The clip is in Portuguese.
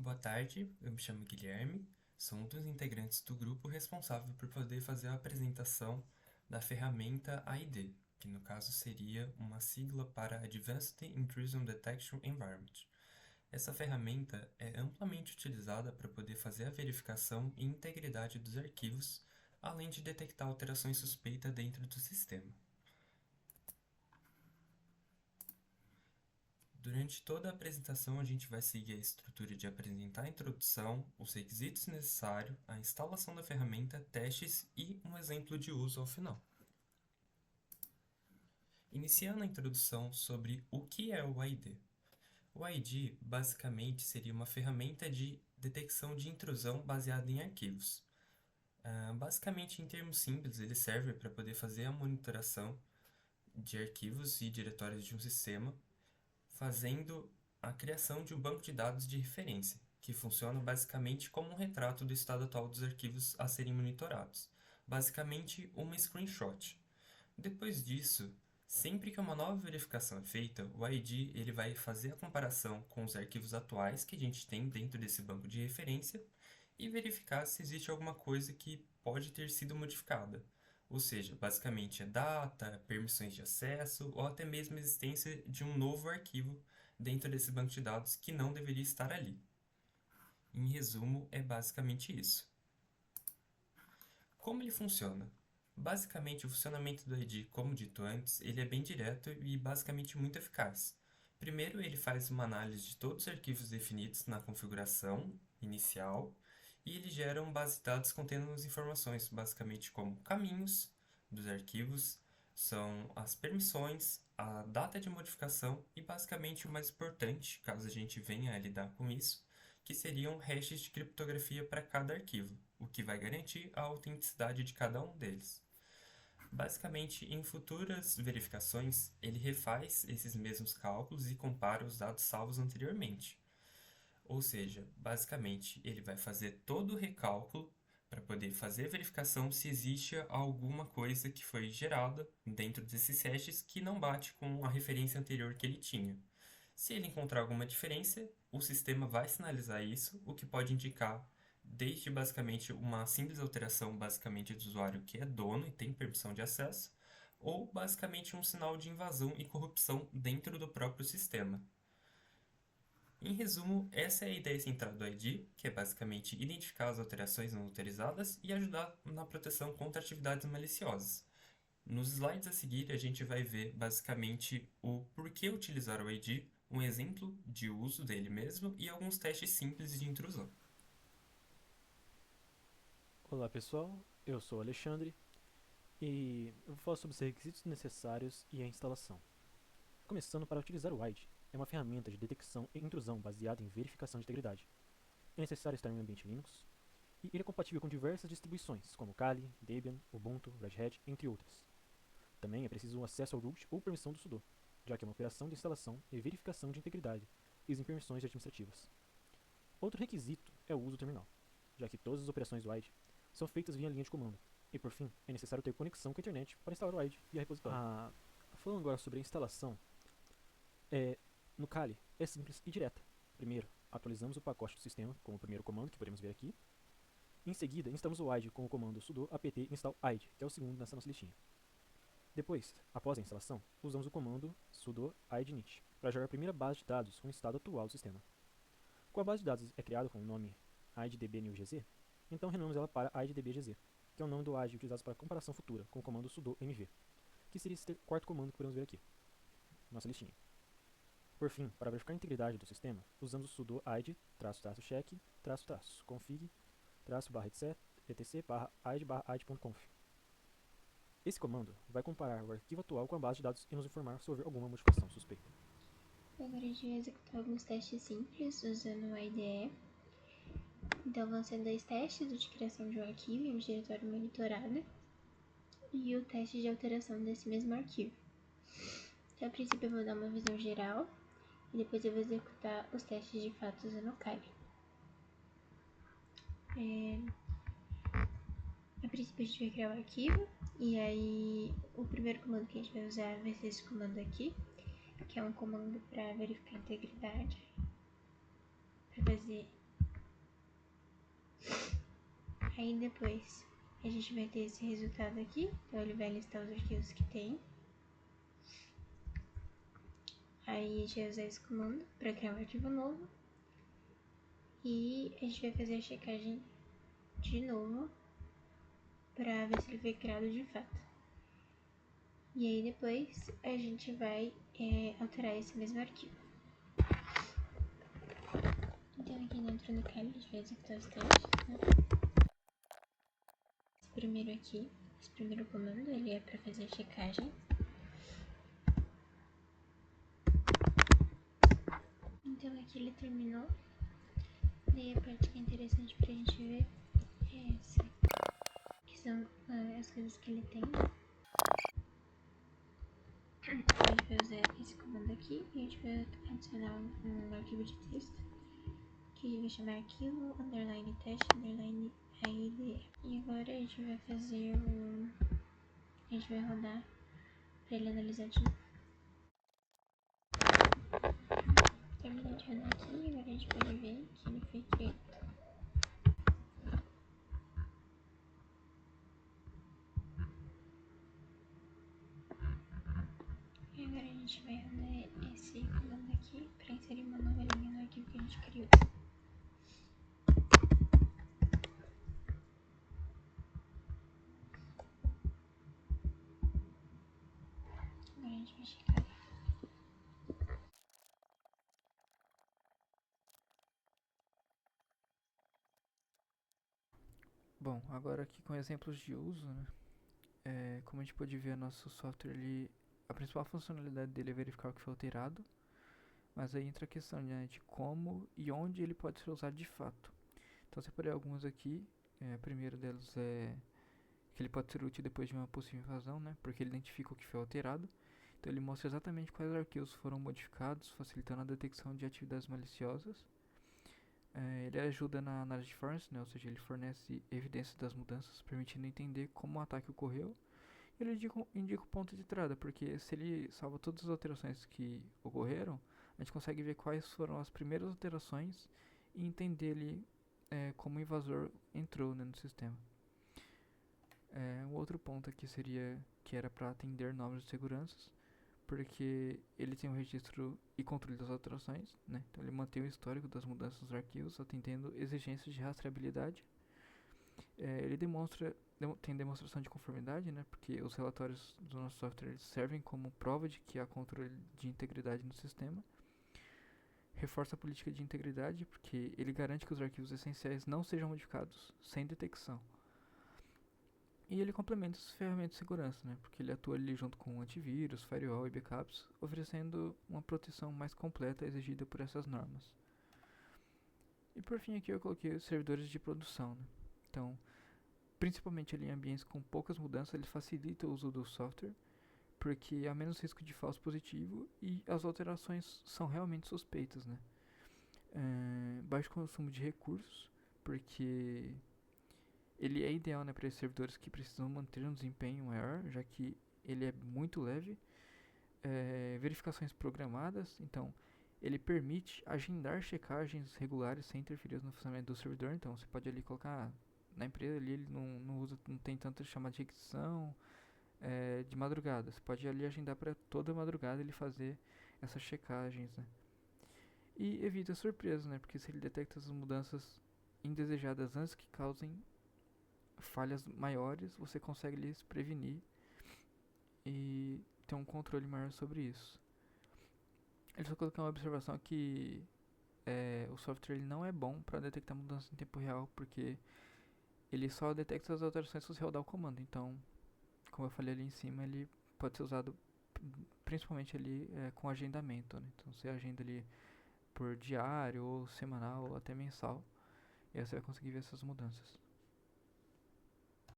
Boa tarde, eu me chamo Guilherme, sou um dos integrantes do grupo responsável por poder fazer a apresentação da ferramenta AID, que no caso seria uma sigla para Advanced Intrusion Detection Environment. Essa ferramenta é amplamente utilizada para poder fazer a verificação e integridade dos arquivos, além de detectar alterações suspeitas dentro do sistema. Durante toda a apresentação, a gente vai seguir a estrutura de apresentar a introdução, os requisitos necessários, a instalação da ferramenta, testes e um exemplo de uso ao final. Iniciando a introdução sobre o que é o AID. O AID basicamente seria uma ferramenta de detecção de intrusão baseada em arquivos. Basicamente, em termos simples, ele serve para poder fazer a monitoração de arquivos e diretórios de um sistema, fazendo a criação de um banco de dados de referência, que funciona basicamente como um retrato do estado atual dos arquivos a serem monitorados, basicamente uma screenshot. Depois disso, sempre que uma nova verificação é feita, o ID ele vai fazer a comparação com os arquivos atuais que a gente tem dentro desse banco de referência e verificar se existe alguma coisa que pode ter sido modificada. Ou seja, basicamente a data, permissões de acesso ou até mesmo a existência de um novo arquivo dentro desse banco de dados que não deveria estar ali. Em resumo, é basicamente isso. Como ele funciona? Basicamente, o funcionamento do ID, como dito antes, ele é bem direto e basicamente muito eficaz. Primeiro, ele faz uma análise de todos os arquivos definidos na configuração inicial e ele gera uma base de dados contendo as informações, basicamente como caminhos dos arquivos, são as permissões, a data de modificação e basicamente o mais importante, caso a gente venha a lidar com isso, que seriam hashes de criptografia para cada arquivo, o que vai garantir a autenticidade de cada um deles. Basicamente, em futuras verificações, ele refaz esses mesmos cálculos e compara os dados salvos anteriormente. Ou seja, basicamente, ele vai fazer todo o recálculo para poder fazer a verificação se existe alguma coisa que foi gerada dentro desses hashes que não bate com a referência anterior que ele tinha. Se ele encontrar alguma diferença, o sistema vai sinalizar isso, o que pode indicar desde basicamente uma simples alteração basicamente do usuário que é dono e tem permissão de acesso, ou basicamente um sinal de invasão e corrupção dentro do próprio sistema. Em resumo, essa é a ideia central do ID, que é basicamente identificar as alterações não autorizadas e ajudar na proteção contra atividades maliciosas. Nos slides a seguir, a gente vai ver basicamente o porquê utilizar o ID, um exemplo de uso dele mesmo e alguns testes simples de intrusão. Olá pessoal, eu sou o Alexandre e eu vou falar sobre os requisitos necessários e a instalação. Começando, para utilizar o WIDE, é uma ferramenta de detecção e intrusão baseada em verificação de integridade. É necessário estar em um ambiente Linux e ele é compatível com diversas distribuições, como Kali, Debian, Ubuntu, Red Hat, entre outras. Também é preciso um acesso ao root ou permissão do sudo, já que é uma operação de instalação e verificação de integridade e em permissões administrativas. Outro requisito é o uso do terminal, já que todas as operações do WIDE são feitas via linha de comando. E por fim, é necessário ter conexão com a internet para instalar o WIDE via repositório. Falando agora sobre a instalação, no Kali é simples e direta. Primeiro, atualizamos o pacote do sistema com o primeiro comando que podemos ver aqui. Em seguida, instalamos o WIDE com o comando sudo apt install IDE, que é o segundo nessa nossa listinha. Depois, após a instalação, usamos o comando sudo init para gerar a primeira base de dados com o estado atual do sistema. Com a base de dados é criada com o nome IDDB-NewGZ, então renomamos ela para IDDBGZ, que é o nome do ID utilizado para comparação futura com o comando sudo mv, que seria esse quarto comando que podemos ver aqui, nossa listinha. Por fim, para verificar a integridade do sistema, usamos o sudo id -check -config -etc/id/id.conf. Esse comando vai comparar o arquivo atual com a base de dados e nos informar se houver alguma modificação suspeita. Agora a gente vai executar alguns testes simples usando o IDE. Então vão ser dois testes, o de criação de um arquivo em um diretório monitorado e o teste de alteração desse mesmo arquivo. Então a princípio eu vou dar uma visão geral e depois eu vou executar os testes de fato usando o Kali. A princípio a gente vai criar o arquivo e aí o primeiro comando que a gente vai usar vai ser esse comando aqui, que é um comando para verificar a integridade, para fazer Aí depois a gente vai ter esse resultado aqui, então ele vai listar os arquivos que tem. Aí a gente vai usar esse comando para criar um arquivo novo. E a gente vai fazer a checagem de novo para ver se ele foi criado de fato. E aí depois a gente vai alterar esse mesmo arquivo. Então aqui dentro do Kali a gente vai executar os testes, né? Esse primeiro comando, ele é para fazer a checagem. Então aqui ele terminou. Daí a parte que é interessante pra gente ver é essa, que são as coisas que ele tem. A gente vai usar esse comando aqui e a gente vai adicionar um arquivo de texto que vai chamar arquivo underline teste underline IDE. E agora a gente vai fazer a gente vai rodar para ele analisar de novo. Terminei de rodar aqui e agora a gente pode ver que ele foi criado. E agora a gente vai rodar esse comando aqui para inserir uma nova linha no arquivo que a gente criou. Agora a gente vai checar. Bom, agora aqui com exemplos de uso, né? Como a gente pode ver, nosso software, a principal funcionalidade dele é verificar o que foi alterado, mas aí entra a questão, né, de como e onde ele pode ser usado de fato. Então, separei alguns aqui. A primeira delas é que ele pode ser útil depois de uma possível invasão, né? Porque ele identifica o que foi alterado. Então, ele mostra exatamente quais arquivos foram modificados, facilitando a detecção de atividades maliciosas. Ele ajuda na análise de force, né? Ou seja, ele fornece evidências das mudanças, permitindo entender como o ataque ocorreu. Ele indica o ponto de entrada, porque se ele salva todas as alterações que ocorreram, a gente consegue ver quais foram as primeiras alterações e entender ali como o invasor entrou, né, no sistema. Um outro ponto aqui seria que era para atender novas seguranças, porque ele tem um registro e controle das alterações, né? Então ele mantém o histórico das mudanças dos arquivos, atendendo exigências de rastreabilidade. Ele tem demonstração de conformidade, né? Porque os relatórios do nosso software servem como prova de que há controle de integridade no sistema. Reforça a política de integridade, porque ele garante que os arquivos essenciais não sejam modificados sem detecção. E ele complementa as ferramentas de segurança, né? Porque ele atua ali junto com antivírus, firewall e backups, oferecendo uma proteção mais completa exigida por essas normas. E por fim aqui eu coloquei os servidores de produção, né? Então, principalmente ali em ambientes com poucas mudanças, ele facilita o uso do software, porque há menos risco de falso positivo e as alterações são realmente suspeitas, né? Baixo consumo de recursos, porque ele é ideal, né, para esses servidores que precisam manter um desempenho maior, já que ele é muito leve. Verificações programadas, então ele permite agendar checagens regulares sem interferir no funcionamento do servidor. Então você pode ali colocar na empresa ali, ele não tem tanta chamada de requisição de madrugada. Você pode ali agendar para toda madrugada ele fazer essas checagens, né? E evita surpresas, né? Porque se ele detecta as mudanças indesejadas antes que causem falhas maiores, você consegue ali se prevenir e ter um controle maior sobre isso. Ele só colocou uma observação que o software ele não é bom para detectar mudanças em tempo real, porque ele só detecta as alterações se você rodar o comando. Então, como eu falei ali em cima, ele pode ser usado principalmente ali com agendamento, né? Então você agenda ali por diário ou semanal ou até mensal, e aí você vai conseguir ver essas mudanças.